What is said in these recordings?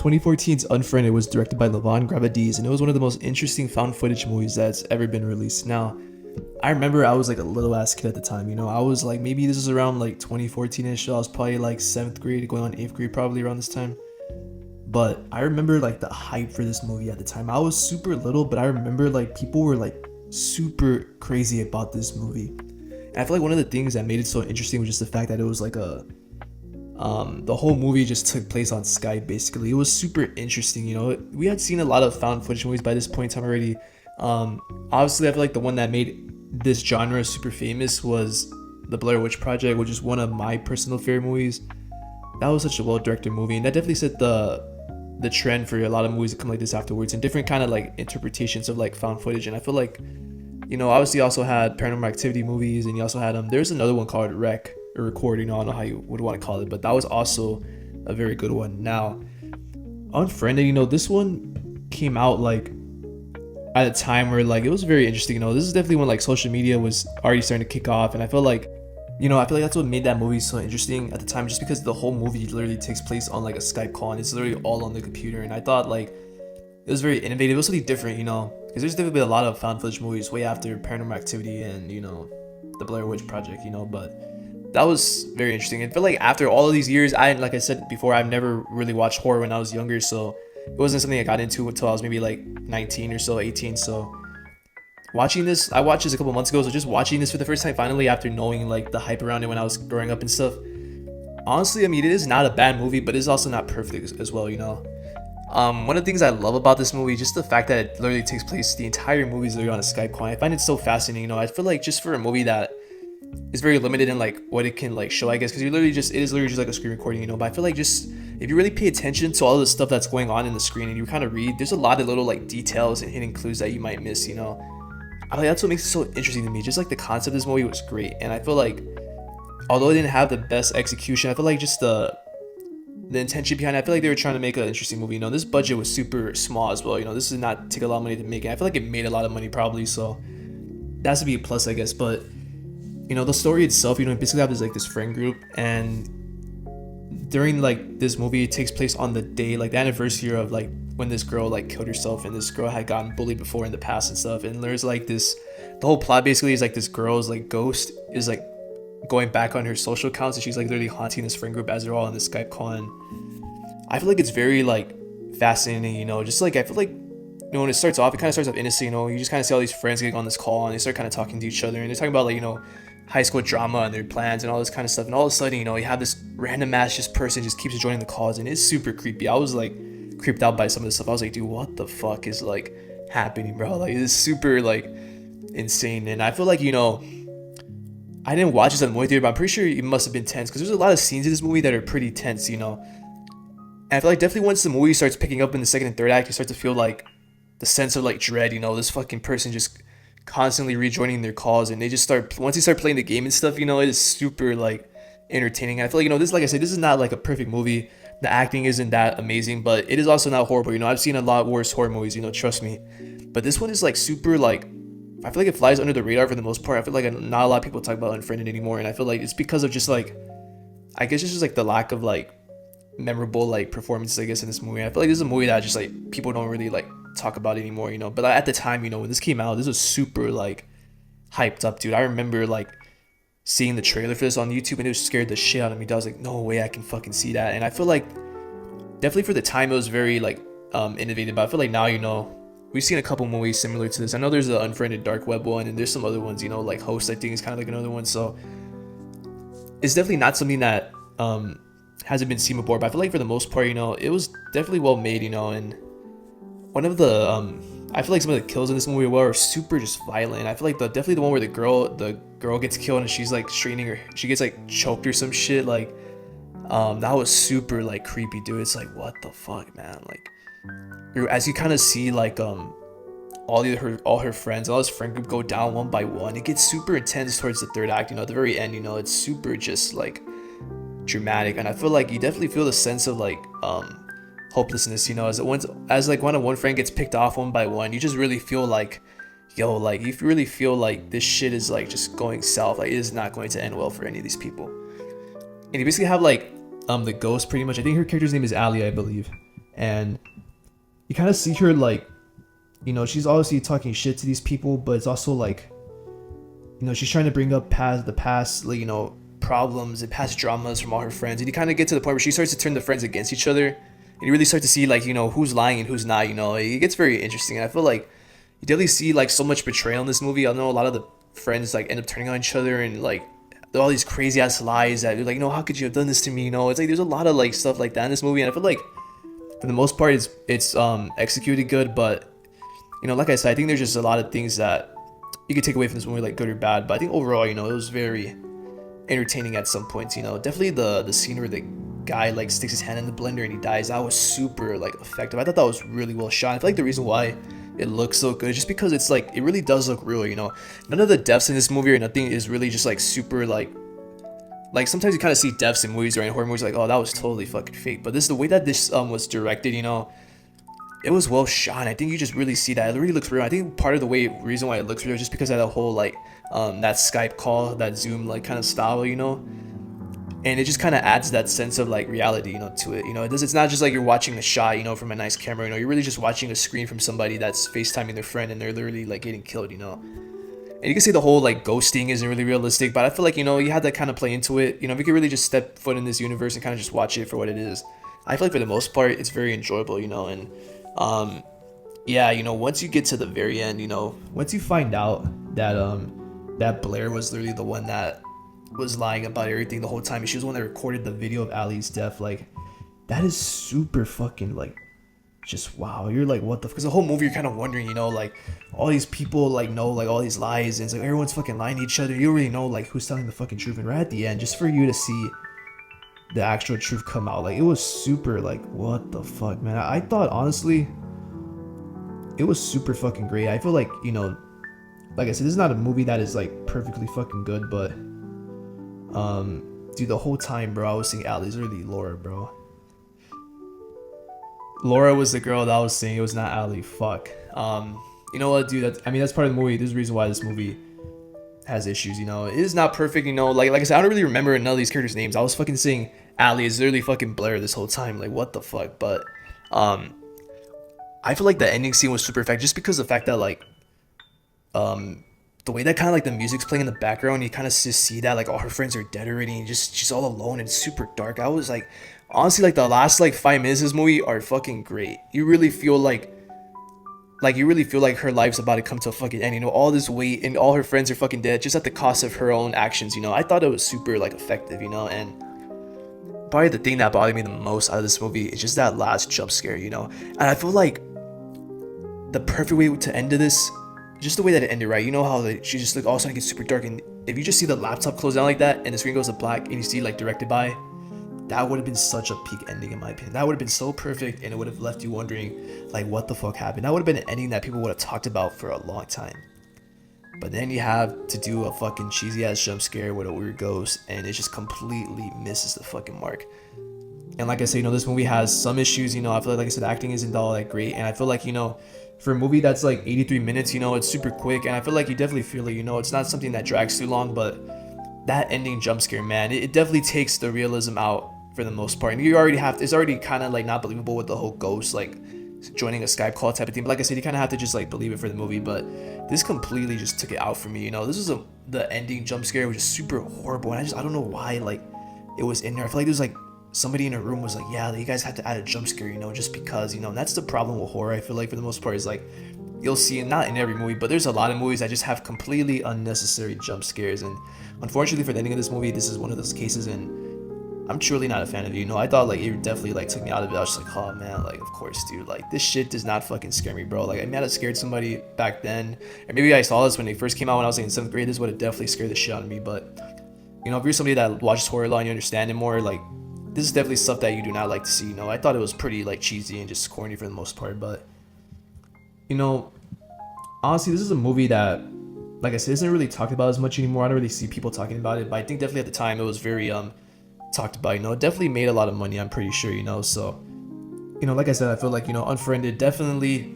2014's Unfriended was directed by Levon Gravadis, and it was one of the most interesting found footage movies that's ever been released. Now, I remember I was like a little ass kid at the time, I was like, maybe this was around like 2014-ish, so I was probably like 7th grade going on 8th grade probably around this time. But I remember like the hype for this movie at the time. I was super little, but I remember like people were like super crazy about this movie. And I feel like one of the things that made it so interesting was just the fact that it was like the whole movie just took place on Skype basically. It was super interesting, we had seen a lot of found footage movies by this point in time already. Obviously I feel like the one that made this genre super famous was the Blair Witch Project, which is one of my personal favorite movies. That was such a well directed movie, and that definitely set the trend for a lot of movies that come like this afterwards, and different kind of like interpretations of like found footage. And I feel like, obviously you also had Paranormal Activity movies, and you also had there's another one called Rec or Record, I don't know how you would want to call it, but that was also a very good one. Now, Unfriended, this one came out like at a time where like it was very interesting. This is definitely when like social media was already starting to kick off, and I feel like that's what made that movie so interesting at the time, just because the whole movie literally takes place on like a Skype call, and it's literally all on the computer. And I thought like it was very innovative. It was something different, because there's definitely been a lot of found footage movies way after Paranormal Activity and the Blair Witch Project, but that was very interesting. And I feel like after all of these years, like I said before, I've never really watched horror when I was younger, so it wasn't something I got into until I was maybe like 19 or so, 18. So watching this, I watched this a couple months ago, so just watching this for the first time finally after knowing like the hype around it when I was growing up and stuff. Honestly, I mean, it is not a bad movie, but it's also not perfect as well, One of the things I love about this movie, just the fact that it literally takes place, the entire movie is literally on a Skype call. I find it so fascinating, I feel like just for a movie that is very limited in like what it can like show, I guess, because it is literally just like a screen recording, but I feel like just if you really pay attention to all the stuff that's going on in the screen and you kind of read, there's a lot of little like details and hidden clues that you might miss, I feel like that's what makes it so interesting to me. Just like the concept of this movie was great, and I feel like although it didn't have the best execution, I feel like just the intention behind it, I feel like they were trying to make an interesting movie. This budget was super small as well. This is not take a lot of money to make it. I feel like it made a lot of money probably, so that's to be a plus, I guess. But the story itself, basically have this friend group, and during like this movie, it takes place on the day, like the anniversary of like when this girl like killed herself, and this girl had gotten bullied before in the past and stuff. And there's like the whole plot basically is like this girl's like ghost is like going back on her social accounts, and she's like literally haunting this friend group as they're all on this Skype call. And I feel like it's very like fascinating, just like I feel like when it starts off, it kind of starts off innocent, you just kind of see all these friends getting on this call, and they start kind of talking to each other, and they're talking about like high school drama and their plans and all this kind of stuff. And all of a sudden, you have this random ass just person just keeps joining the calls, and it's super creepy. I was like creeped out by some of this stuff. I was like, dude, what the fuck is like happening, bro? Like it's super like insane. And I feel like I didn't watch this at the movie theater, but I'm pretty sure it must have been tense, because there's a lot of scenes in this movie that are pretty tense, And I feel like definitely once the movie starts picking up in the second and third act, you start to feel like the sense of like dread, this fucking person just constantly rejoining their calls, and they just once they start playing the game and stuff, it is super like entertaining. And I feel like this, like I said, this is not like a perfect movie. The acting isn't that amazing, but it is also not horrible. I've seen a lot worse horror movies, trust me. But this one is like super like, I feel like it flies under the radar for the most part. I feel like not a lot of people talk about Unfriended anymore, and I feel like it's because of just like, I guess it's just like the lack of like memorable like performances, I guess, in this movie. I feel like this is a movie that just like people don't really like talk about anymore, but at the time, when this came out, this was super like hyped up, dude. I remember like seeing the trailer for this on YouTube, and it was scared the shit out of me. I was like, no way I can fucking see that. And I feel like definitely for the time it was very like innovative, but I feel like now we've seen a couple movies similar to this. I know there's the Unfriended Dark Web one, and there's some other ones, like Host, I think, is kind of like another one. So it's definitely not something that hasn't been seen before, but I feel like for the most part, it was definitely well made, and one of the I feel like some of the kills in this movie were super just violent. I feel like definitely the one where the girl gets killed and she's like straightening her, she gets like choked or some shit, like that was super like creepy, dude. It's like, what the fuck, man? Like as you kind of see like all her friends, all his friend group go down one by one, it gets super intense towards the third act, at the very end, it's super just like dramatic. And I feel like you definitely feel the sense of like hopelessness, as like when one friend gets picked off one by one, you just really feel like, yo, like you really feel like this shit is like just going south. Like it is not going to end well for any of these people. And you basically have like the ghost, pretty much. I think her character's name is Ali, I believe. and you kind of see her like, you know, she's obviously talking shit to these people, but it's also like, you know, she's trying to bring up past, like, you know, problems and past dramas from all her friends, and you kind of get to the point where she starts to turn the friends against each other, and you really start to see like, you know, who's lying and who's not. You know, it gets very interesting, and I feel like you definitely see like so much betrayal in this movie. I know a lot of the friends like end up turning on each other, and like all these crazy ass lies that you're like, you know, how could you have done this to me? You know, it's like there's a lot of like stuff like that in this movie, and I feel like for the most part it's executed good, but you know, like I said, I think there's just a lot of things that you could take away from this movie, like good or bad. But I think overall, you know, it was very entertaining at some points. You know, definitely the scene where the guy like sticks his hand in the blender and he dies, that was super like effective. I thought that was really well shot. I feel like the reason why it looks so good is just because it's like, it really does look real. You know, none of the deaths in this movie or nothing is really just like super like sometimes you kind of see deaths in movies or in horror movies like, oh, that was totally fucking fake. But this, the way that this was directed, you know, it was well shot. I think you just really see that it really looks real. I think part of the reason why it looks real is just because of that whole like that Skype call, that Zoom like kind of style, you know, and it just kind of adds that sense of like reality, you know, to it. You know, it's not just like you're watching a shot, you know, from a nice camera. You know, you're really just watching a screen from somebody that's FaceTiming their friend and they're literally like getting killed, you know. And you can say the whole like ghosting isn't really realistic, but I feel like, you know, you had to kind of play into it. You know, if you could really just step foot in this universe and kind of just watch it for what it is, I feel like for the most part it's very enjoyable, you know. And yeah, you know, once you get to the very end, you know, once you find out that that Blair was literally the one that was lying about everything the whole time, and she was the one that recorded the video of Ali's death, like that is super fucking like just wow. You're like, what the because the whole movie you're kind of wondering, you know, like all these people like know like all these lies, and it's like everyone's fucking lying to each other. You don't really know like who's telling the fucking truth, and right at the end, just for you to see the actual truth come out, like it was super like, what the fuck, man. I thought honestly it was super fucking great. I feel like, you know, like I said, this is not a movie that is like perfectly fucking good, but dude, the whole time, bro, I was saying Ali's really Laura, bro. Laura was the girl that I was saying, it was not Ali. Fuck. You know what, dude? That's part of the movie. There's a reason why this movie has issues. You know, it is not perfect. You know, like I said, I don't really remember none of these characters' names. I was fucking saying Ali is literally fucking Blair this whole time. Like, what the fuck? But I feel like the ending scene was super effective just because of the fact that like the way that kind of like the music's playing in the background, you kind of just see that like all her friends are dead already, and just she's all alone and it's super dark. I was like, honestly, like the last like 5 minutes of this movie are fucking great. You really feel like her life's about to come to a fucking end. You know, all this weight and all her friends are fucking dead just at the cost of her own actions. You know, I thought it was super like effective. You know, and probably the thing that bothered me the most out of this movie is just that last jump scare. You know, and I feel like the perfect way to end this, just the way that it ended, right? You know how like, she just like all of a sudden gets super dark, and if you just see the laptop close down like that and the screen goes to black and you see like directed by, that would have been such a peak ending in my opinion. That would have been so perfect, and it would have left you wondering like what the fuck happened. That would have been an ending that people would have talked about for a long time. But then you have to do a fucking cheesy ass jump scare with a weird ghost, and it just completely misses the fucking mark. And like I said, you know, this movie has some issues. You know, I feel like I said, acting isn't all that great, and I feel like, you know, for a movie that's like 83 minutes, you know, it's super quick, and I feel like you definitely feel it. You know, it's not something that drags too long, but that ending jump scare, man, it definitely takes the realism out for the most part. And you already have to, it's already kind of like not believable with the whole ghost like joining a Skype call type of thing. But like I said, you kind of have to just like believe it for the movie. But this completely just took it out for me. You know, this was the ending jump scare was just super horrible, and I don't know why like it was in there. I feel like there was like somebody in a room was like, yeah, you guys had to add a jump scare, you know, just because, you know. And that's the problem with horror, I feel like, for the most part, is like you'll see it not in every movie, but there's a lot of movies that just have completely unnecessary jump scares. And unfortunately for the ending of this movie, this is one of those cases, and I'm truly not a fan of it. You know, I thought like it definitely like took me out of it. I was just like, oh man, like of course, dude, like this shit does not fucking scare me, bro. Like I might have scared somebody back then, or maybe I saw this when they first came out when I was like in 7th grade. This would have definitely scared the shit out of me. But you know, if you're somebody that watches horror a lot and you understand it more, like this is definitely stuff that you do not like to see. You know, I thought it was pretty like cheesy and just corny for the most part. But you know, honestly, this is a movie that, like I said, isn't really talked about as much anymore. I don't really see people talking about it, but I think definitely at the time it was very talked about. You know, it definitely made a lot of money, I'm pretty sure. You know, so you know, like I said, I feel like, you know, Unfriended, definitely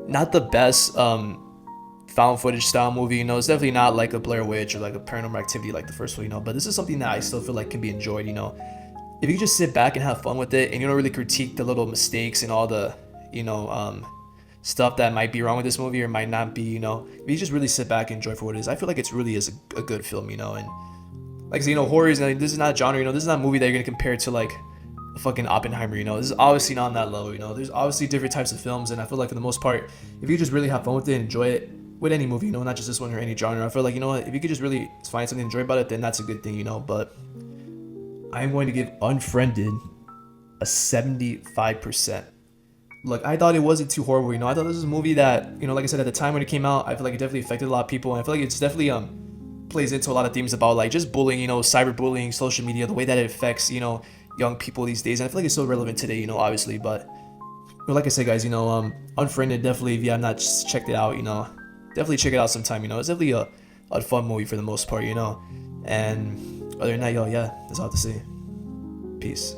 not the best found footage style movie. You know, it's definitely not like a Blair Witch or like a Paranormal Activity like the first one, you know, but this is something that I still feel like can be enjoyed. You know, if you could just sit back and have fun with it, and you don't really critique the little mistakes and all the, you know, stuff that might be wrong with this movie or might not be, you know, if you just really sit back and enjoy for what it is, I feel like it's really is a good film, you know. And like I said, you know, horror is, this is not a genre, you know, this is not a movie that you're gonna compare to like fucking Oppenheimer, you know. This is obviously not on that level, you know. There's obviously different types of films, and I feel like for the most part, if you just really have fun with it and enjoy it with any movie, you know, not just this one or any genre, I feel like, you know what, if you could just really find something to enjoy about it, then that's a good thing, you know. But I'm going to give Unfriended a 75%. Look, I thought it wasn't too horrible, you know. I thought this was a movie that, you know, like I said, at the time when it came out, I feel like it definitely affected a lot of people, and I feel like it's definitely plays into a lot of themes about like just bullying, you know, cyberbullying, social media, the way that it affects, you know, young people these days. And I feel like it's still relevant today, you know, obviously. But you know, like I said, guys, you know, Unfriended, definitely, if you have not checked it out, you know, definitely check it out sometime, you know. It's definitely a fun movie for the most part, you know. And other than that, yo, yeah, that's all I have to say. Peace.